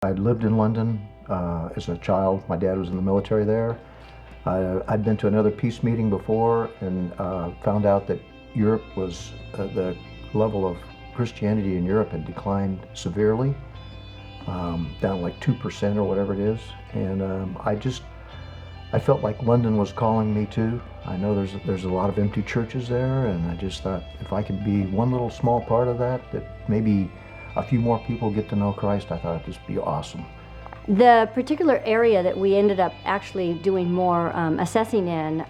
I'd lived in London as a child. My dad was in the military there. I'd been to another peace meeting before and found out that Europe was, the level of Christianity in Europe had declined severely, down like 2% or whatever it is. And I felt like London was calling me too. I know there's a lot of empty churches there, and I just thought if I could be one little small part of that maybe a few more people get to know Christ, I thought it'd just be awesome. The particular area that we ended up actually doing more assessing in,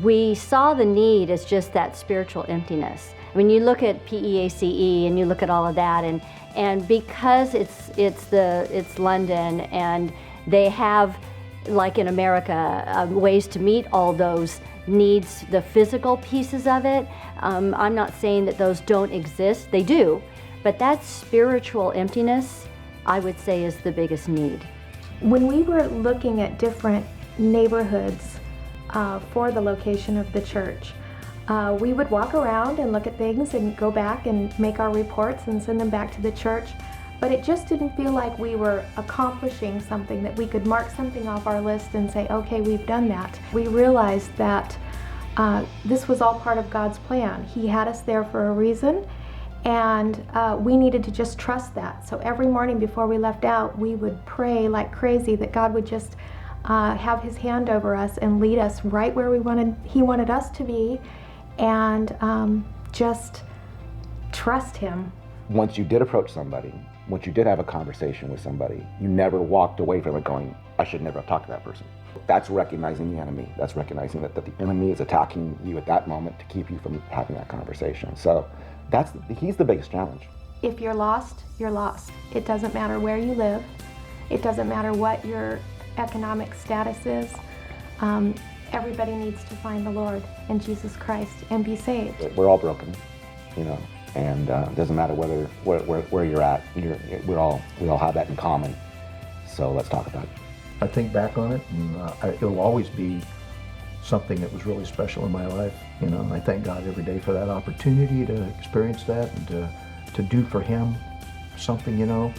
we saw the need as just that spiritual emptiness. When you look at PEACE and you look at all of that, and because it's London and they have, like in America, ways to meet all those needs, the physical pieces of it. I'm not saying that those don't exist, they do, but that spiritual emptiness, I would say, is the biggest need. When we were looking at different neighborhoods for the location of the church, we would walk around and look at things and go back and make our reports and send them back to the church. But it just didn't feel like we were accomplishing something, that we could mark something off our list and say, okay, we've done that. We realized that this was all part of God's plan. He had us there for a reason, and we needed to just trust that. So every morning before we left out, we would pray like crazy that God would just have His hand over us and lead us right where He wanted us to be, and just trust Him. Once you did approach somebody, once you did have a conversation with somebody, you never walked away from it going, I should never have talked to that person. That's recognizing the enemy. That's recognizing that the enemy is attacking you at that moment to keep you from having that conversation. So he's the biggest challenge. If you're lost, you're lost. It doesn't matter where you live. It doesn't matter what your economic status is. Everybody needs to find the Lord and Jesus Christ and be saved. We're all broken, you know. And it doesn't matter where you're at. We all have that in common. So let's talk about it. I think back on it, and it'll always be something that was really special in my life. You know, and I thank God every day for that opportunity to experience that and to do for Him something. You know,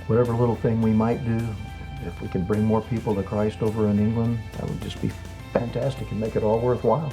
whatever little thing we might do, if we can bring more people to Christ over in England, that would just be fantastic and make it all worthwhile.